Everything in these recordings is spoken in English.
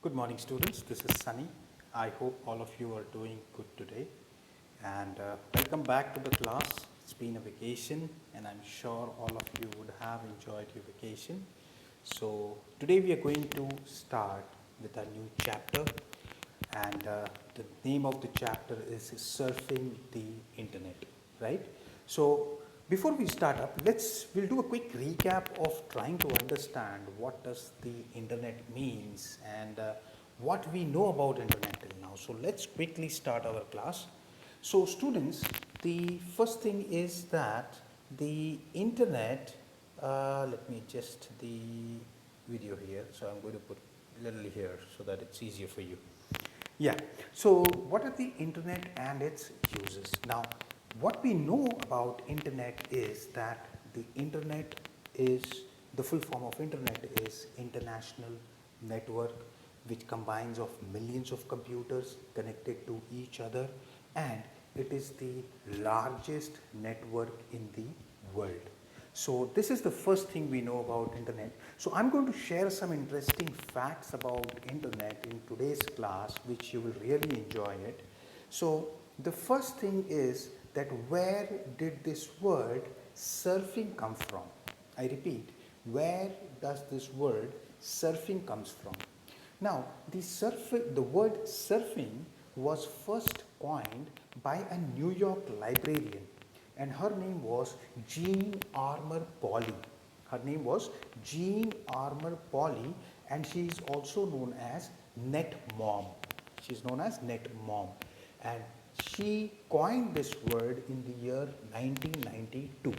Good morning, students. This is Sunny. I hope all of you are doing good today. And welcome back to the class. It's been a vacation, and I'm sure all of you would have enjoyed your vacation. So, today we are going to start with a new chapter, and the name of the chapter is Surfing the Internet, right? So, before we start up, we'll do a quick recap of trying to understand what does the internet means and what we know about internet till now. So let's quickly start our class. So students, the first thing is that the internet, let me adjust the video here. So I'm going to put a little here so that it's easier for you. Yeah, so what are the internet and its uses? Now, what we know about internet is that the internet is, the full form of internet is international network which combines of millions of computers connected to each other, and it is the largest network in the world. So this is the first thing we know about internet. So I'm going to share some interesting facts about internet in today's class, which you will really enjoy it. So the first thing is that where did this word surfing come from? I repeat, where does this word surfing comes from? Now, the word surfing was first coined by a New York librarian, and her name was Jean Armour Polly. Her name was Jean Armour Polly, and she is also known as Net Mom. She is known as Net Mom, and she coined this word in the year 1992.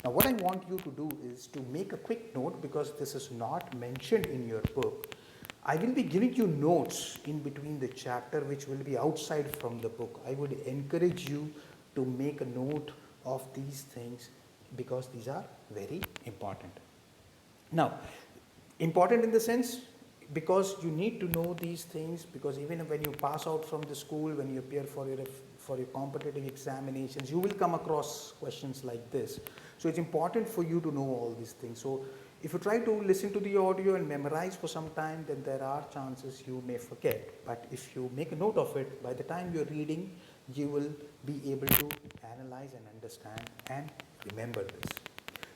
Now, what I want you to do is to make a quick note, because this is not mentioned in your book. I will be giving you notes in between the chapter which will be outside from the book. I would encourage you to make a note of these things because these are very important. Now, important in the sense because you need to know these things, because even when you pass out from the school, when you appear for your competitive examinations, you will come across questions like this. So it's important for you to know all these things. So if you try to listen to the audio and memorize for some time, then there are chances you may forget. But if you make a note of it, by the time you're reading, you will be able to analyze and understand and remember this.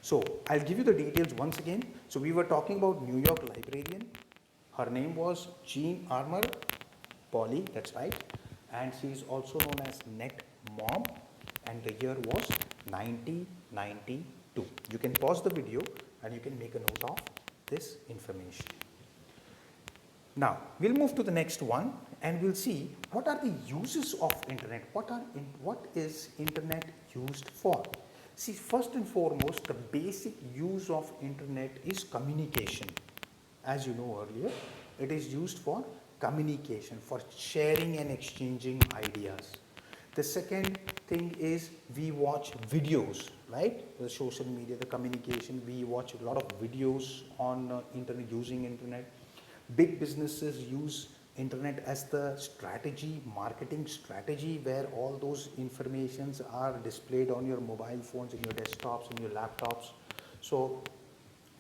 So I'll give you the details once again. So we were talking about New York librarian. Her name was Jean Armour Polly, that's right. And she is also known as Net Mom, and the year was 1992. You can pause the video and you can make a note of this information. Now, we'll move to the next one and we'll see what are the uses of internet. What is internet used for? See, first and foremost, the basic use of internet is communication. As you know earlier, it is used for communication, for sharing and exchanging ideas. The second thing is we watch videos, right? The social media, the communication, we watch a lot of videos on internet, using internet. Big businesses use internet as the strategy, marketing strategy, where all those informations are displayed on your mobile phones, in your desktops, in your laptops. So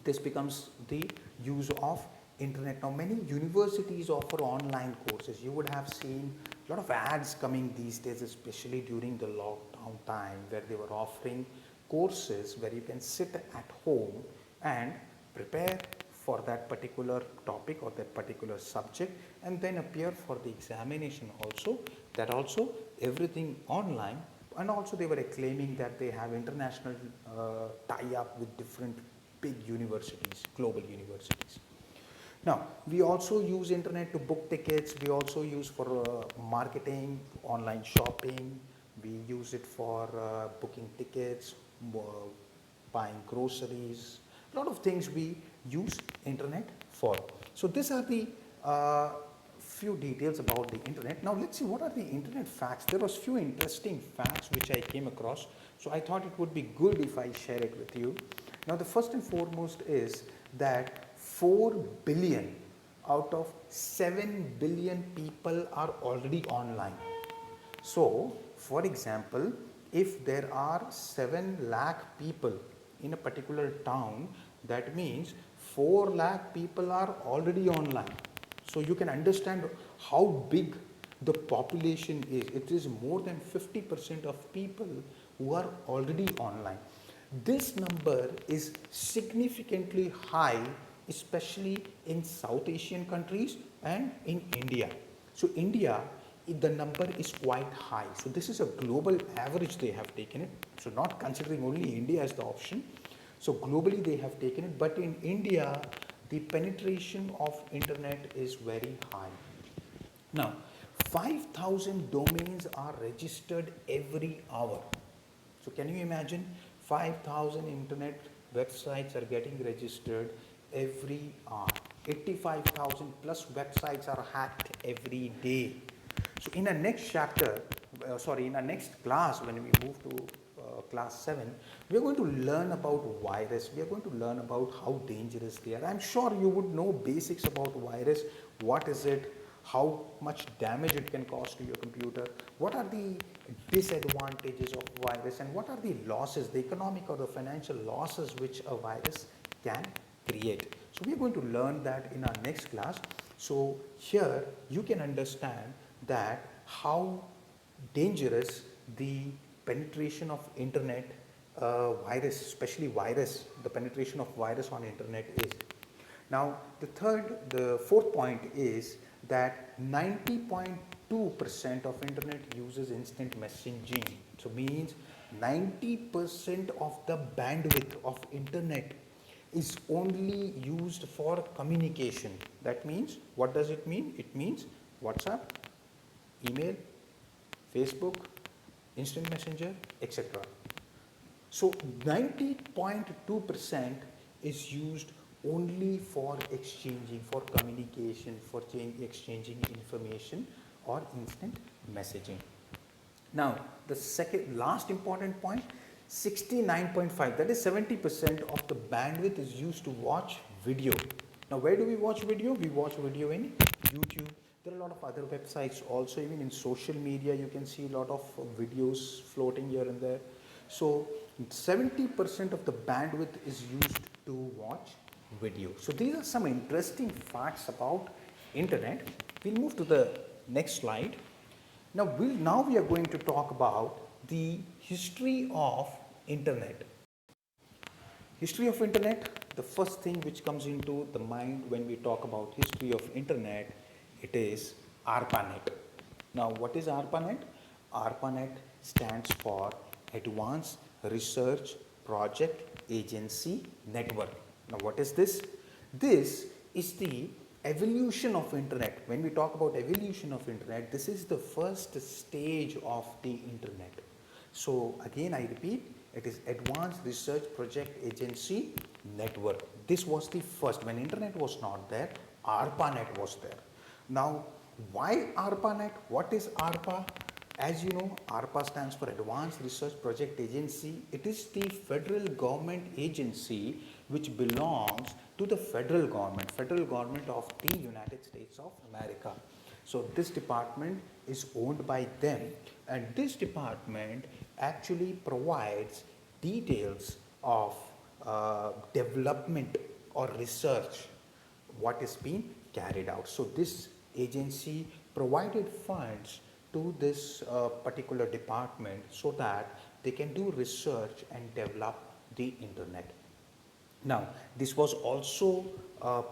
this becomes the use of internet. Now, many universities offer online courses. You would have seen a lot of ads coming these days, especially during the lockdown time, where they were offering courses where you can sit at home and prepare for that particular topic or that particular subject, and then appear for the examination also. That also everything online, and also they were claiming that they have international tie-up with different big universities, global universities. Now, we also use internet to book tickets. We also use for marketing, online shopping. We use it for booking tickets, buying groceries. A lot of things we use internet for. So these are the few details about the internet. Now let's see what are the internet facts. There was few interesting facts which I came across. So I thought it would be good if I share it with you. Now the first and foremost is that 4 billion out of 7 billion people are already online. So for example, if there are 7 lakh people in a particular town, that means 4 lakh people are already online. So you can understand how big the population is. It is more than 50% of people who are already online. This number is significantly high, especially in South Asian countries and in India. So India, the number is quite high. So this is a global average they have taken it. So not considering only India as the option. So globally they have taken it, but in India, the penetration of internet is very high. Now, 5,000 domains are registered every hour. So can you imagine 5,000 internet websites are getting registered every hour. 85,000 plus websites are hacked every day. So in our next chapter, in our next class, when we move to class 7, we are going to learn about virus. We are going to learn about how dangerous they are. I'm sure you would know basics about virus. What is it? How much damage it can cause to your computer? What are the disadvantages of virus, and what are the losses, the economic or the financial losses which a virus can create? So we are going to learn that in our next class. So here you can understand that how dangerous the penetration of internet virus, especially virus, the penetration of virus on internet is. Now the fourth point is that 90.2% of internet uses instant messaging. So means 90% of the bandwidth of internet is only used for communication. That means, what does it mean? It means WhatsApp, email, Facebook, instant messenger, etc. So 90.2% is used only for exchanging, for communication, for exchanging information or instant messaging. Now the last important point, 69.5, that is 70% of the bandwidth is used to watch video. Now where do we watch video? We watch video in YouTube. There are a lot of other websites also. Even in social media you can see a lot of videos floating here and there. So 70% of the bandwidth is used to watch video. So these are some interesting facts about internet. We'll move to the next slide. Now we are going to talk about the history of internet. History of internet, the first thing which comes into the mind when we talk about history of internet, it is ARPANET. Now what is ARPANET? ARPANET stands for Advanced Research Project Agency Network. Now what is this? This is the evolution of internet. When we talk about evolution of internet, this is the first stage of the internet. So again I repeat, it is Advanced Research Project Agency Network. This was the first. When internet was not there, ARPANET was there. Now why ARPANET? What is ARPA? As you know, ARPA stands for Advanced Research Project Agency. It is the federal government agency which belongs to the federal government of the United States of America. So this department is owned by them, and this department actually provides details of development or research what is being carried out. So this agency provided funds to this particular department so that they can do research and develop the internet. Now this was also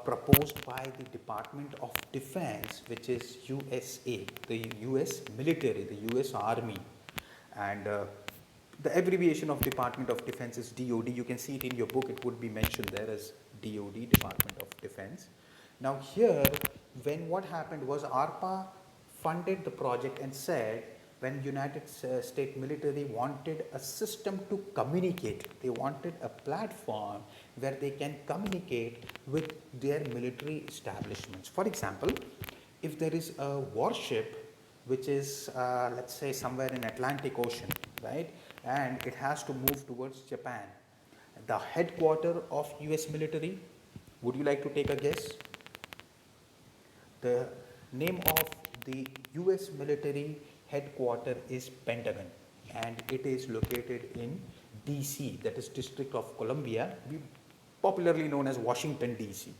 proposed by the Department of Defense, which is USA, the US military, the US Army, and the abbreviation of Department of Defense is DOD. You can see it in your book, it would be mentioned there as DOD, Department of Defense. Now here, what happened was ARPA funded the project and said, when United States military wanted a system to communicate, they wanted a platform where they can communicate with their military establishments. For example, if there is a warship which is let's say somewhere in Atlantic Ocean, right, and it has to move towards Japan, the headquarters of US military, would you like to take a guess? The name of the US military headquarters is Pentagon, and it is located in DC, that is District of Columbia, popularly known as Washington DC.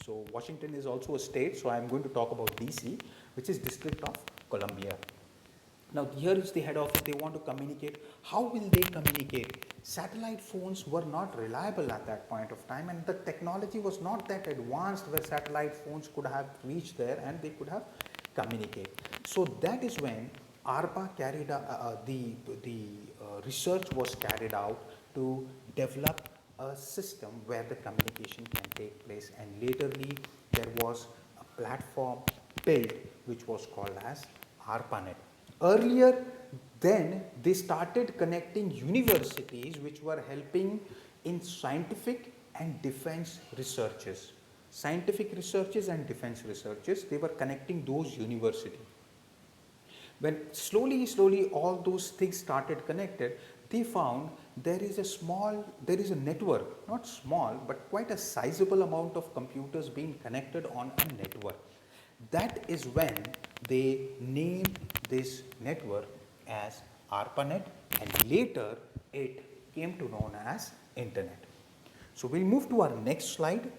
So Washington is also a state, so I am going to talk about DC, which is District of Columbia. Now here is the head office. They want to communicate. How will they communicate? Satellite phones were not reliable at that point of time, and the technology was not that advanced where satellite phones could have reached there and they could have communicate. So that is when ARPA carried the research was carried out to develop a system where the communication can take place, and laterly there was a platform built which was called as ARPANET. Earlier then they started connecting universities which were helping in scientific and defense researches. Scientific researches and defense researches, they were connecting those universities. When slowly all those things started connected, they found there is a network, not small, but quite a sizable amount of computers being connected on a network. That is when they named this network as ARPANET, and later it came to known as Internet. So we'll move to our next slide.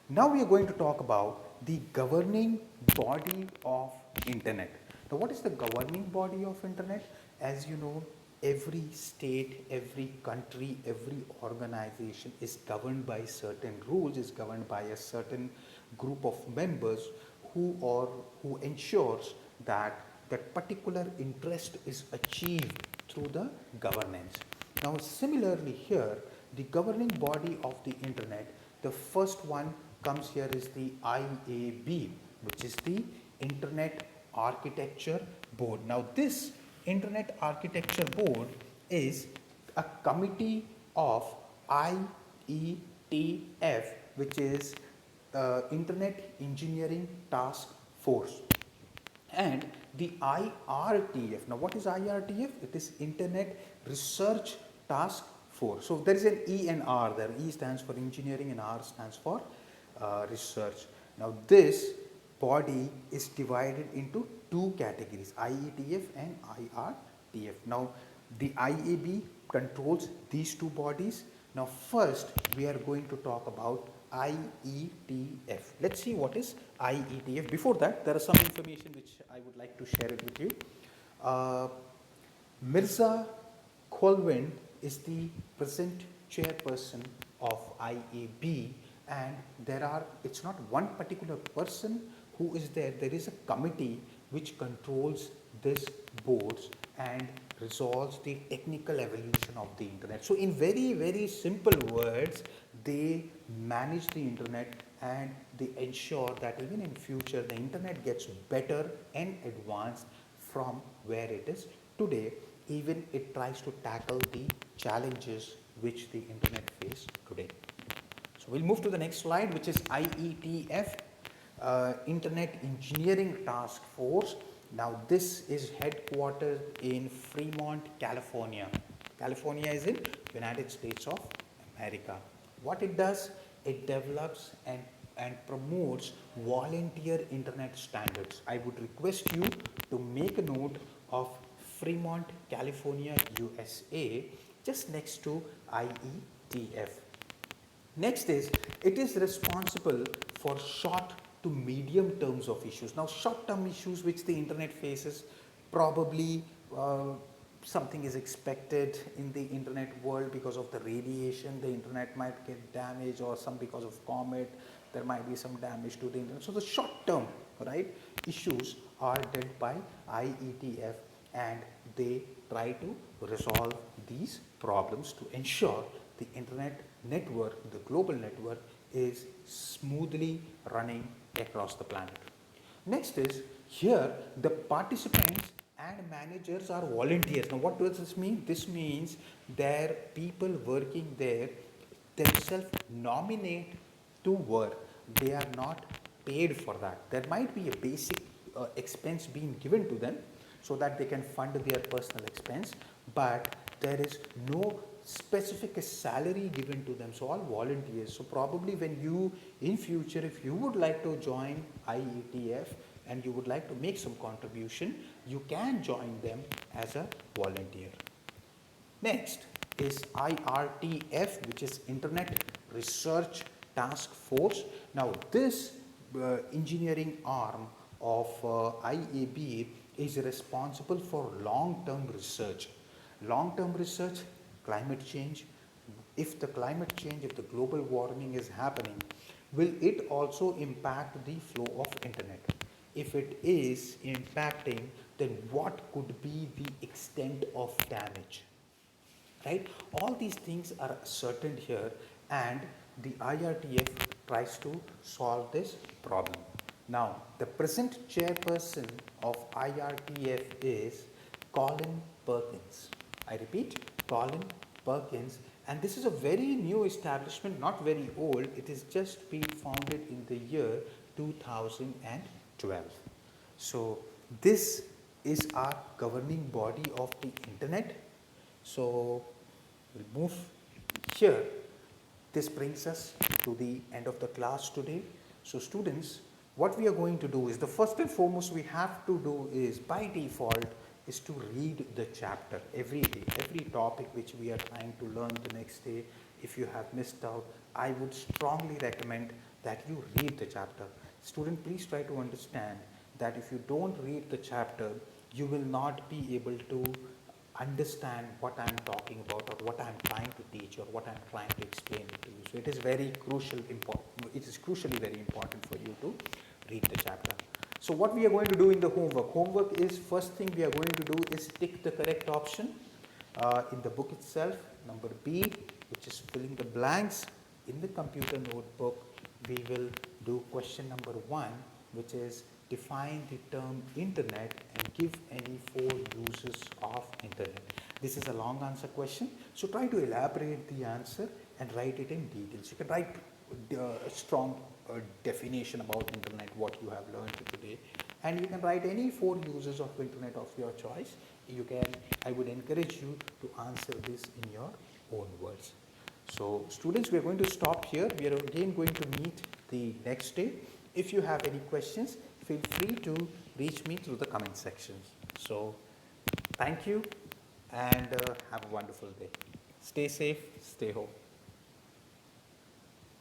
Now we are going to talk about the governing body of Internet. Now what is the governing body of Internet? As you know, every state, every country, every organization is governed by certain rules, is governed by a certain group of members who ensures that that particular interest is achieved through the governance. Now similarly here, the governing body of the Internet, the first one comes here is the IAB, which is the Internet Architecture Board. Now this Internet Architecture Board is a committee of IETF, which is Internet Engineering Task Force, and the IRTF. Now what is IRTF? It is Internet Research Task Force. So there is an E and R there. E stands for engineering and R stands for research. Now this body is divided into two categories, IETF and IRTF. Now the IAB controls these two bodies. Now first we are going to talk about IETF. Let's see what is IETF. Before that, there is some information which I would like to share it with you. Mirza Colvin is the present chairperson of IAB, and it's not one particular person who is there. There is a committee which controls this boards and resolves the technical evolution of the Internet. So in very simple words, they manage the Internet and they ensure that even in future the Internet gets better and advanced from where it is today. Even it tries to tackle the challenges which the Internet faces today. So we'll move to the next slide, which is IETF, Internet Engineering Task Force. Now this is headquartered in Fremont, California. California is in United States of America. What it does, it develops and promotes volunteer Internet standards. I would request you to make a note of Fremont, California, USA, just next to IETF. Next is, it is responsible for short to medium terms of issues. Now short term issues which the Internet faces, probably something is expected in the Internet world because of the radiation, the Internet might get damaged, or some because of comet, there might be some damage to the Internet. So the short term, right, issues are dealt by IETF, and they try to resolve these problems to ensure the Internet network, the global network, is smoothly running across the planet. Next is, here the participants and managers are volunteers. Now what does this mean? This means their people working there themselves nominate to work. They are not paid for that. There might be a basic expense being given to them so that they can fund their personal expense, but there is no specific salary given to them. So all volunteers. So probably when you in future, if you would like to join IETF and you would like to make some contribution, you can join them as a volunteer. Next is IRTF, which is Internet Research Task Force. Now this engineering arm of IAB is responsible for long-term research. Long-term research, climate change. If the climate change, if the global warming is happening, will it also impact the flow of internet? If it is impacting, then what could be the extent of damage? Right? All these things are ascertained here, and the IRTF tries to solve this problem. Now, the present chairperson of IRTF is Colin Perkins. I repeat, Colin Perkins, and this is a very new establishment, not very old. It has just been founded in the year 2012. So, this is our governing body of the internet. So, we'll move here. This brings us to the end of the class today. So students, what we are going to do is, the first and foremost we have to do is, by default, is to read the chapter every day, every topic which we are trying to learn the next day. If you have missed out, I would strongly recommend that you read the chapter. Student, please try to understand that if you don't read the chapter, you will not be able to understand what I am talking about, or what I am trying to teach, or what I am trying to explain to you. So it is very crucial, it is crucially very important for you to read the chapter. So what we are going to do in the homework is, first thing we are going to do is tick the correct option in the book itself. Number B, which is filling the blanks. In the computer notebook, we will do question number 1, which is define the term internet and give any 4 uses of internet. This is a long answer question, so try to elaborate the answer and write it in details. You can write a strong definition about internet, what you have learned today, and you can write any 4 uses of internet of your choice. You can, I would encourage you to answer this in your own words. So students, we are going to stop here. We are again going to meet the next day. If you have any questions, feel free to reach me through the comment sections. So thank you, and have a wonderful day. Stay safe, stay home.